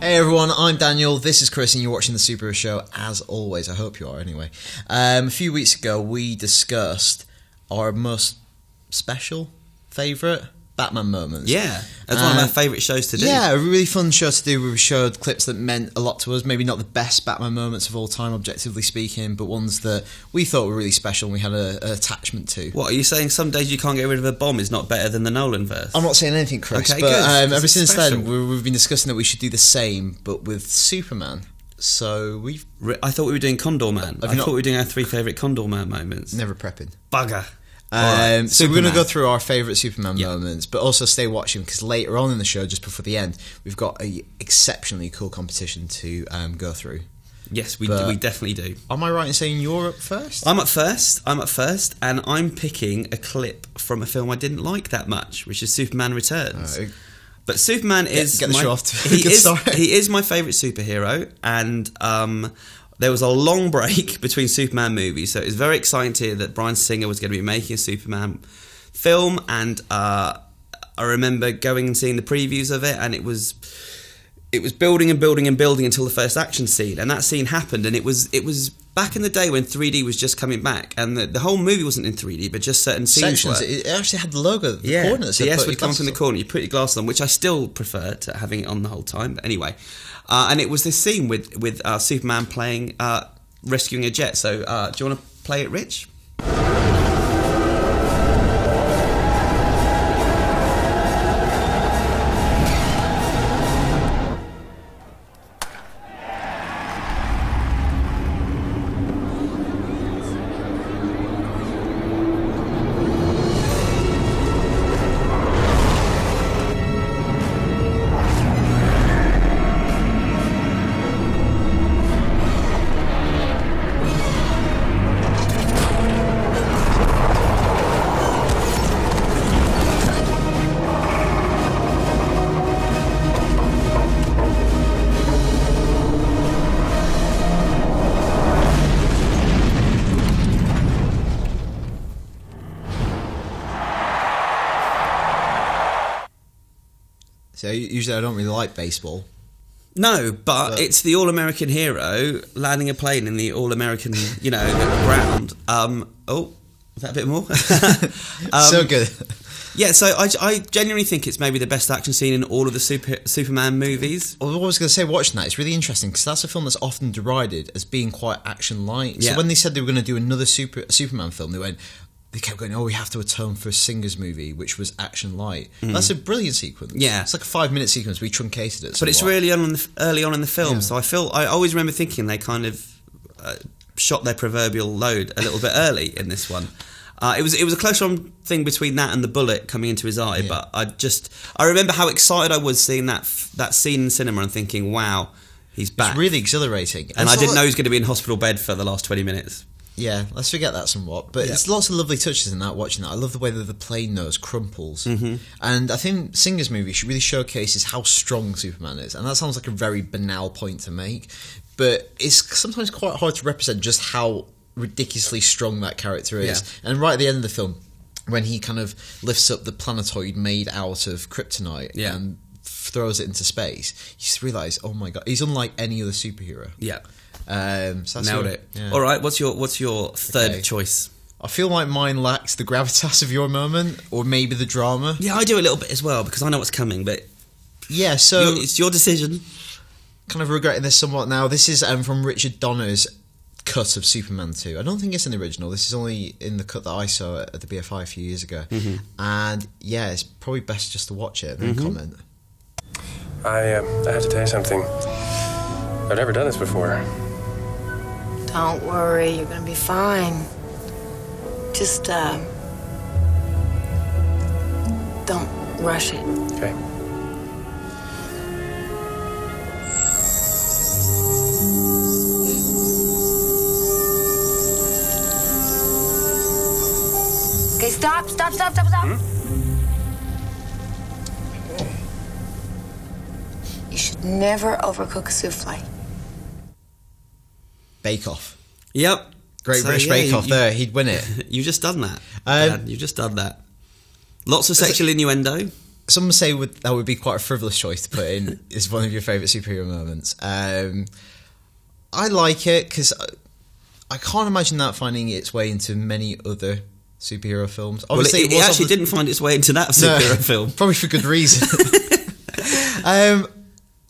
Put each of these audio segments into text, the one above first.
Hey everyone, I'm Daniel, this is Chris and you're watching The Superhero Show, as always. I hope you are anyway. A few weeks ago we discussed our most special, favourite Batman moments. Yeah, that's one of my favourite shows to do. Yeah, a really fun show to do where we showed clips that meant a lot to us. Maybe not the best Batman moments of all time, objectively speaking, but ones that we thought were really special and we had an attachment to. What, are you saying some days you can't get rid of a bomb is not better than the Nolan verse? I'm not saying anything, Chris, okay, but ever since special. then we've been discussing that we should do the same, but with Superman. So we've... I thought we were doing Condor Man. I thought we were doing our three favourite Condor Man moments. Never prepping. Bugger. Right. So we're going to go through our favourite Superman moments, but also stay watching because later on in the show, just before the end, we've got a exceptionally cool competition to go through. Yes, we definitely do. Am I right in saying you're up first? I'm up first, and I'm picking a clip from a film I didn't like that much, which is Superman Returns. But Superman is... Get the show off to a good start. He is my favourite superhero, and... there was a long break between Superman movies, so it was very exciting to hear that Bryan Singer was going to be making a Superman film, and I remember going and seeing the previews of it, and it was building and building and building until the first action scene, and that scene happened, and it was back in the day when 3D was just coming back, and the whole movie wasn't in 3D, but just certain scenes were. It actually had the logo, the coordinates. The S would come from the corner, you put your glasses on, which I still prefer to having it on the whole time, but anyway. And it was this scene with Superman playing rescuing a jet. So do you want to play it, Rich? So usually I don't really like baseball. No, but it's the all-American hero landing a plane in the all-American, ground. Was that a bit more? So good. Yeah, so I genuinely think it's maybe the best action scene in all of the Superman movies. Well, I was going to say, watching that, it's really interesting because that's a film that's often derided as being quite action-light. So when they said they were going to do another Superman film, they kept going, we have to atone for Singer's movie, which was action-light. That's a brilliant sequence. Yeah. It's like a 5-minute sequence. We truncated it. But it's really early on in the film, so I always remember thinking they kind of shot their proverbial load a little bit early in this one. It was a close thing between that and the bullet coming into his eye, but I remember how excited I was seeing that scene in cinema and thinking, wow, he's back. It's really exhilarating. And I didn't know he was going to be in hospital bed for the last 20 minutes. Yeah, let's forget that somewhat. But there's lots of lovely touches in that, watching that. I love the way that the plane nose crumples. And I think Singer's movie really showcases how strong Superman is. And that sounds like a very banal point to make. But it's sometimes quite hard to represent just how ridiculously strong that character is. And right at the end of the film, when he kind of lifts up the planetoid made out of kryptonite and throws it into space, you just realise, oh my God, he's unlike any other superhero. Yeah. So nailed it. Yeah. All right, what's your third choice? I feel like mine lacks the gravitas of your moment, or maybe the drama. Yeah, I do a little bit as well because I know what's coming. But yeah, so it's your decision. Kind of regretting this somewhat now. This is from Richard Donner's cut of Superman 2. I don't think it's in the original. This is only in the cut that I saw at the BFI a few years ago. And yeah, it's probably best just to watch it and then comment. I have to tell you something. I've never done this before. Don't worry, you're gonna be fine. Just, don't rush it. Okay. Okay, stop. You should never overcook a souffle. Bake Off. Yep. Great British Bake Off there. He'd win it. You've just done that. You've just done that. Lots of sexual innuendo. some say that would be quite a frivolous choice to put in as one of your favourite superhero moments. I like it because I can't imagine that finding its way into many other superhero films. Obviously, it actually didn't find its way into that superhero film. Probably for good reason.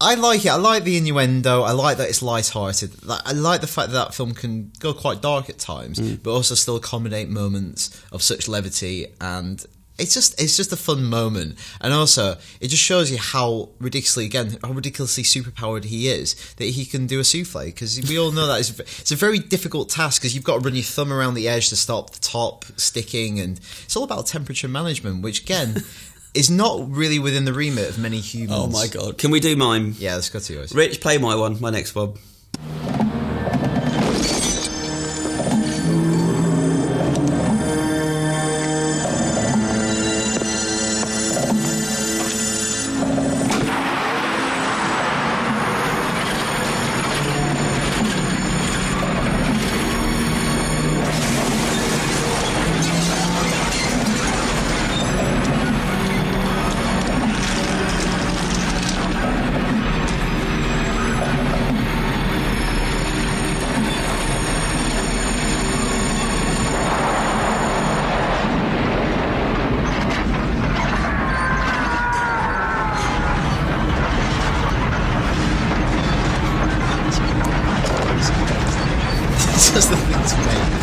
I like it. I like the innuendo. I like that it's light-hearted. I like the fact that film can go quite dark at times, but also still accommodate moments of such levity, and it's just a fun moment. And also, it just shows you how ridiculously superpowered he is, that he can do a souffle, because we all know that it's a very difficult task, because you've got to run your thumb around the edge to stop the top sticking, and it's all about temperature management, which again is not really within the remit of many humans. Oh my god. Can we do mine? Yeah, let's go to yours. Rich, play my next one. Just the thing to make.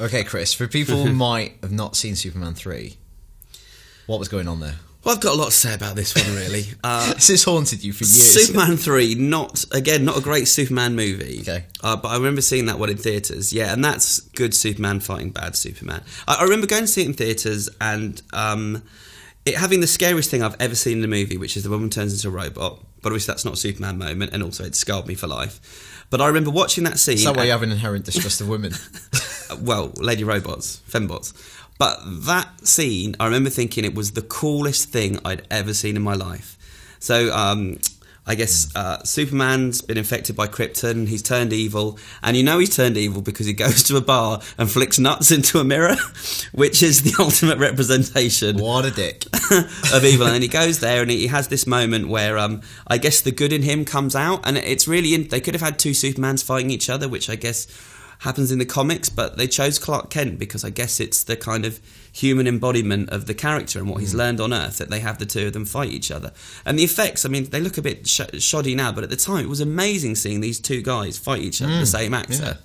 Okay, Chris, for people who might have not seen Superman 3, what was going on there? Well, I've got a lot to say about this one, really. This has haunted you for years. Superman 3, not a great Superman movie. Okay. But I remember seeing that one in theatres. Yeah, and that's good Superman fighting bad Superman. I remember going to see it in theatres and it having the scariest thing I've ever seen in a movie, which is the woman turns into a robot. But obviously that's not a Superman moment, and also it scarred me for life. But I remember watching that scene. Is that why you have an inherent distrust of women? Well, lady robots, fembots. But that scene, I remember thinking it was the coolest thing I'd ever seen in my life. So I guess Superman's been infected by Krypton, he's turned evil, and you know he's turned evil because he goes to a bar and flicks nuts into a mirror, which is the ultimate representation. What a dick. Of evil. And then he goes there and he has this moment where I guess the good in him comes out, and it's really, they could have had two Supermans fighting each other, which I guess happens in the comics, but they chose Clark Kent because I guess it's the kind of human embodiment of the character and what he's learned on Earth, that they have the two of them fight each other. And the effects, I mean, they look a bit shoddy now, but at the time it was amazing seeing these two guys fight each other, the same actor. Yeah.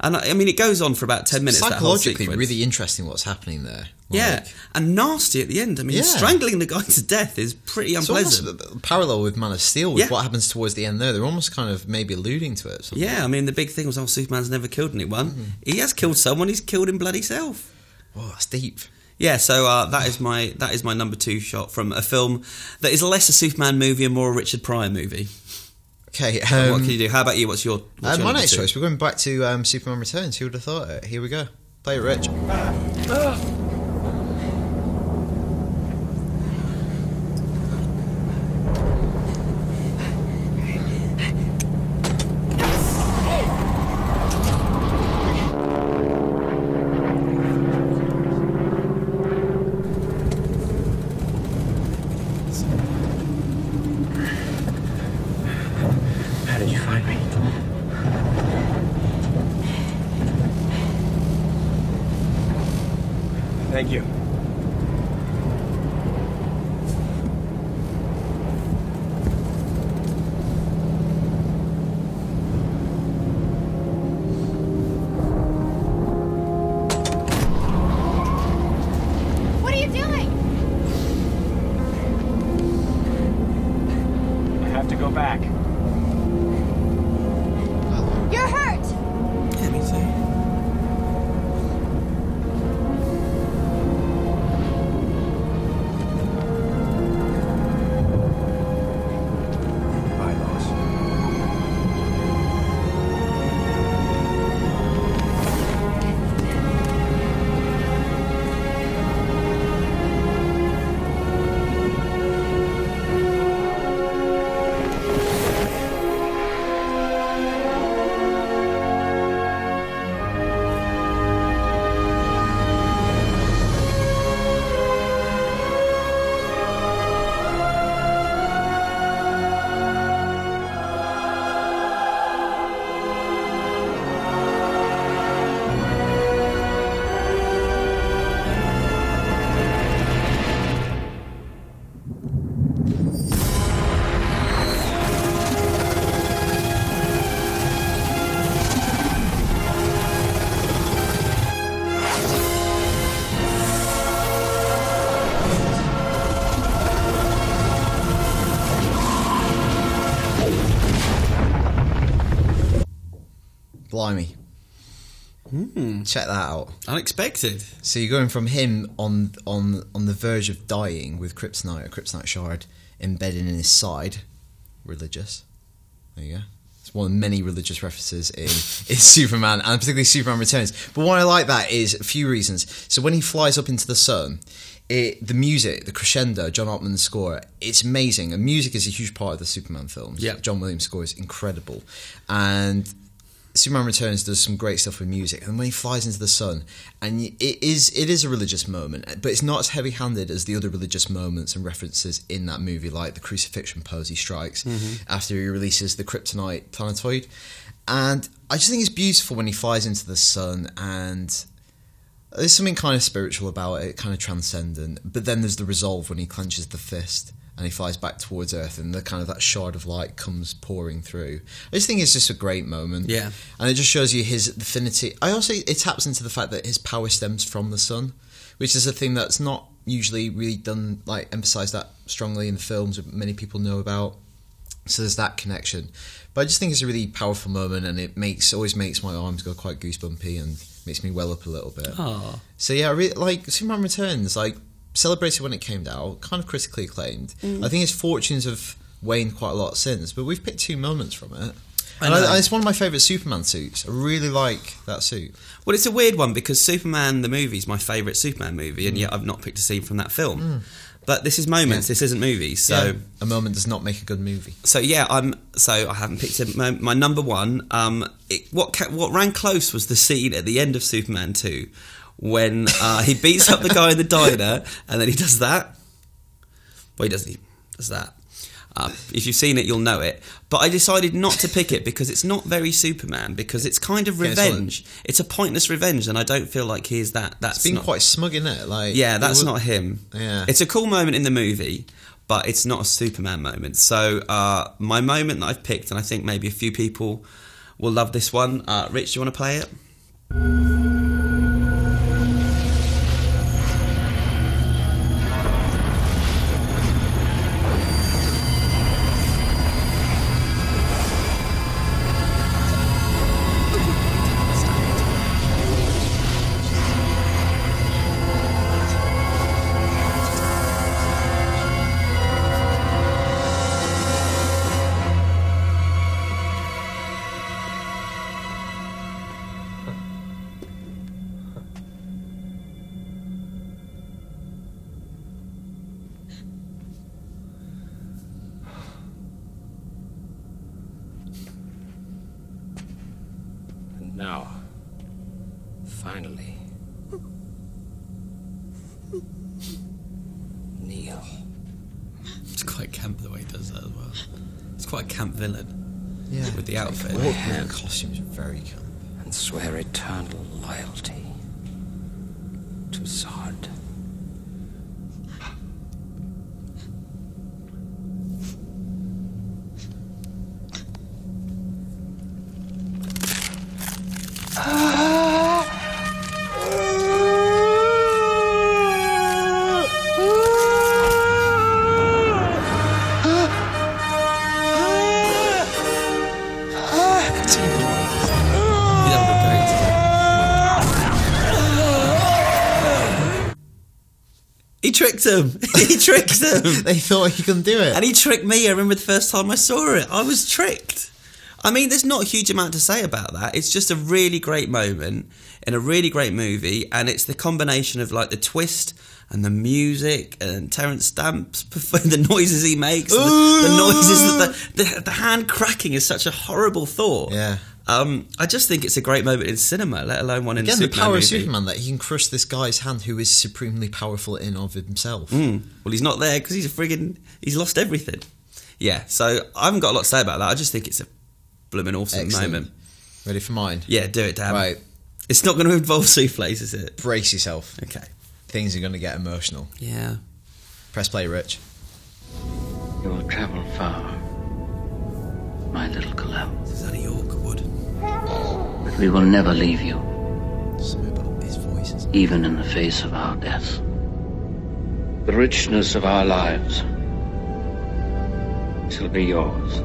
And I mean, it goes on for about 10 minutes. Psychologically, that really interesting what's happening there. Yeah, and nasty at the end. I mean, strangling the guy to death is pretty unpleasant. It's almost parallel with Man of Steel, with what happens towards the end there. They're almost kind of maybe alluding to it. Yeah, I mean, the big thing was, Superman's never killed anyone. He has killed someone. He's killed him bloody self. Oh, that's deep. Yeah, so that is my number 2 shot from a film that is less a Superman movie and more a Richard Pryor movie. Okay, what can you do? How about you? What's your my next choice? We're going back to Superman Returns. Who would have thought it? Here we go. Play it, Rich. How did you find me? have to go back. You're hurt! Yeah, me too. Bye, Lois. Blimey. Check that out. Unexpected. So you're going from him on the verge of dying with kryptonite, a kryptonite shard embedded in his side. Religious. There you go. It's one of many religious references in Superman, and particularly Superman Returns. But why I like that is a few reasons. So when he flies up into the sun, the music, the crescendo, John Ottman's score, it's amazing. And music is a huge part of the Superman films. Yeah. John Williams' score is incredible. And Superman Returns does some great stuff with music, and when he flies into the sun, and it is a religious moment, but it's not as heavy-handed as the other religious moments and references in that movie, like the crucifixion pose he strikes after he releases the kryptonite planetoid. And I just think it's beautiful when he flies into the sun, and there's something kind of spiritual about it, kind of transcendent. But then there's the resolve when he clenches the fist and he flies back towards Earth, and the kind of that shard of light comes pouring through. I just think it's just a great moment. Yeah. And it just shows you his affinity. It taps into the fact that his power stems from the sun, which is a thing that's not usually really done, like, emphasised that strongly in the films that many people know about. So there's that connection. But I just think it's a really powerful moment, and it always makes my arms go quite goosebumpy and makes me well up a little bit. Aww. So yeah, I really like Superman Returns, like, celebrated when it came out, kind of critically acclaimed. I think its fortunes have waned quite a lot since, but we've picked two moments from it. And it's one of my favourite Superman suits. I really like that suit. Well, it's a weird one because Superman the movie is my favourite Superman movie, and yet I've not picked a scene from that film. But this is moments. This isn't movies. So a moment does not make a good movie. So yeah, I haven't picked my number one. What ran close was the scene at the end of Superman 2 when he beats up the guy in the diner, and then he does that. Well, he does that. If you've seen it, you'll know it. But I decided not to pick it because it's not very Superman, because it's kind of revenge. It's a pointless revenge, and I don't feel like he's that. That's been quite smug, in it? Like, yeah, that's not him. Yeah. It's a cool moment in the movie, but it's not a Superman moment. So my moment that I've picked, and I think maybe a few people will love this one. Rich, do you want to play it? Now, finally, kneel. It's quite camp the way he does that as well. It's quite a camp villain. Yeah. With the outfit. The costume's very camp. And swear eternal loyalty to Zod. tricked them. He tricked them. They thought he couldn't do it. And he tricked me. I remember the first time I saw it. I was tricked. I mean, there's not a huge amount to say about that. It's just a really great moment in a really great movie, and it's the combination of like the twist and the music and Terence Stamp's the noises he makes, the noises, the hand cracking is such a horrible thought. Yeah. I just think it's a great moment in cinema, let alone one in a Superman the power movie. of Superman, that he can crush this guy's hand who is supremely powerful in of himself. Well, he's not there because he's lost everything. Yeah, so I haven't got a lot to say about that. I just think it's a blooming awesome moment. Ready for mine? Yeah, do it, Dan. Right. It's not going to involve souffles, is it? Brace yourself. Okay. Things are going to get emotional. Yeah. Press play, Rich. You will travel far, my little Jor-El. This is only York Wood. But we will never leave you, Something about his voice. even in the face of our deaths. The richness of our lives shall be yours.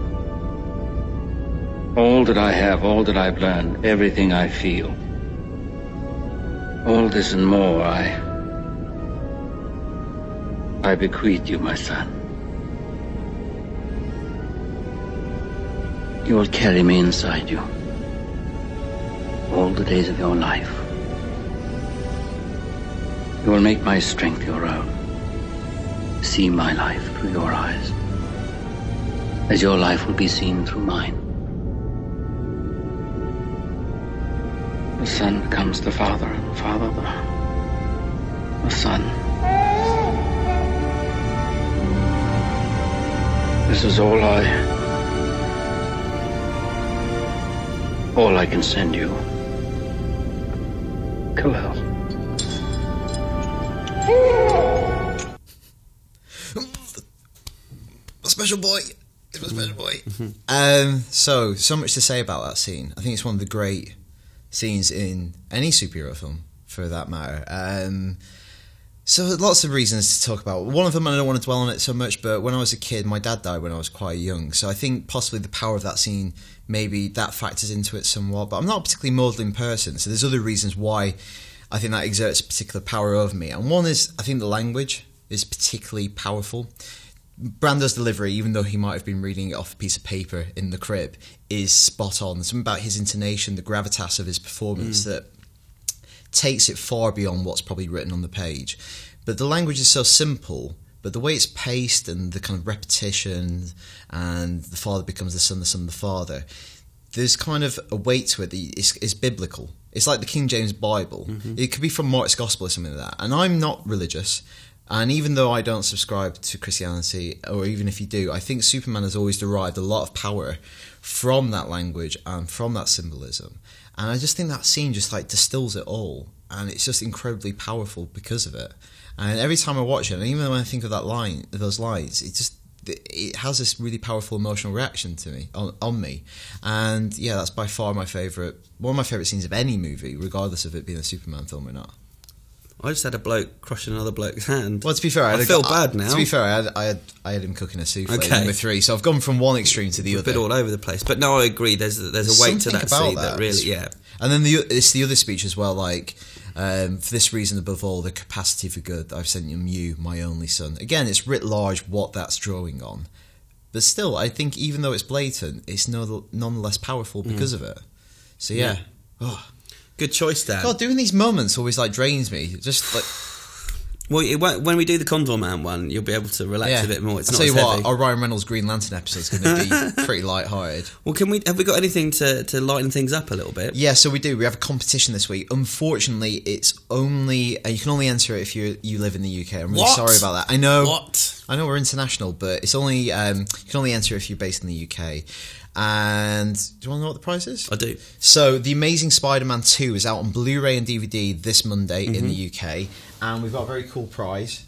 All that I have, all that I've learned, everything I feel, all this and more I bequeath you, my son. You will carry me inside you all the days of your life. You will make my strength your own. See my life through your eyes, as your life will be seen through mine. The son becomes the father, and the father the son. This is all I can send you, Jor-El. A special boy. It was a special boy. So much to say about that scene. I think it's one of the great scenes in any superhero film, for that matter. So lots of reasons to talk about. One of them, I don't want to dwell on it so much, but when I was a kid, my dad died when I was quite young. So I think possibly the power of that scene, maybe that factors into it somewhat. But I'm not a particularly maudlin person, so there's other reasons why I think that exerts a particular power over me. And one is, I think the language is particularly powerful. Brando's delivery, even though he might have been reading it off a piece of paper in the crib, is spot on. Something about his intonation, the gravitas of his performance that takes it far beyond what's probably written on the page. But the language is so simple, but the way it's paced and the kind of repetition, and the father becomes the son the father, there's kind of a weight to it that is biblical. It's like the King James Bible. It could be from Mark's Gospel or something like that. And I'm not religious, and even though I don't subscribe to Christianity, or even if you do, I think Superman has always derived a lot of power from that language and from that symbolism. And I just think that scene just like distills it all, and it's just incredibly powerful because of it. And every time I watch it, and even when I think of those lines, it has this really powerful emotional reaction to me, on me. And yeah, that's by far one of my favourite scenes of any movie, regardless of it being a Superman film or not. I just had a bloke crushing another bloke's hand. Well, to be fair, I feel bad now. To be fair, I had him cooking a souffle number 3, so I've gone from one extreme to the other. A bit all over the place, but no, I agree. There's a weight to that scene that really, yeah. And then it's the other speech as well, like, for this reason above all, the capacity for good, I've sent you, my only son. Again, it's writ large what that's drawing on, but still, I think even though it's blatant, it's nonetheless powerful because of it. So yeah. Oh. Good choice, Dan. God, doing these moments always like drains me. Just like, well, when we do the Condor Man one, you'll be able to relax a bit more. It's not as heavy. I'll tell you what, our Ryan Reynolds Green Lantern episode is going to be pretty light-hearted. Well, have we got anything to lighten things up a little bit? Yeah, so we do. We have a competition this week. Unfortunately, it's only you can only enter it if you live in the UK. I'm really sorry about that. I know. What? I know we're international, but it's only you can only enter if you're based in the UK. And do you want to know what the prize is? I do. So The Amazing Spider-Man 2 is out on Blu-ray and DVD this Monday in the UK, and we've got a very cool prize.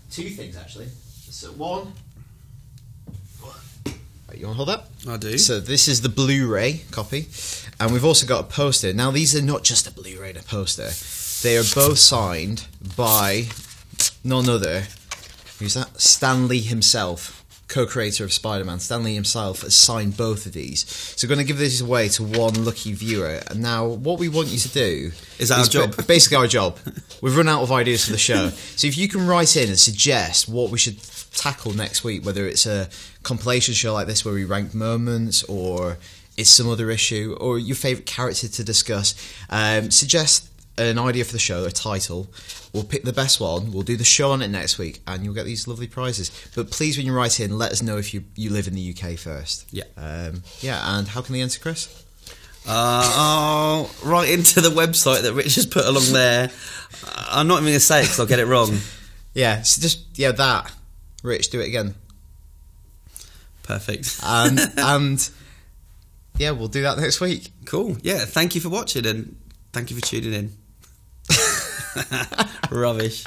2 things actually. So one, you want to hold that? I do. So this is the Blu-ray copy, and we've also got a poster. Now these are not just a Blu-ray and a poster; they are both signed by none other. Who's that? Stan Lee himself. co-creator of Spider-Man, Stan Lee himself, has signed both of these. So we're going to give these away to one lucky viewer. And now, what we want you to do is our job. Basically, our job. We've run out of ideas for the show. So if you can write in and suggest what we should tackle next week, whether it's a compilation show like this where we rank moments, or it's some other issue, or your favourite character to discuss, suggest an idea for the show, a title. We'll pick the best one, we'll do the show on it next week, and you'll get these lovely prizes. But please, when you write in, let us know if you live in the UK first. Yeah. And how can they enter, Chris? Right into the website that Rich has put along there. I'm not even going to say it because I'll get it wrong. Yeah, so that. Rich, do it again. Perfect. And yeah, we'll do that next week. Cool. Yeah, thank you for watching and thank you for tuning in. Rubbish.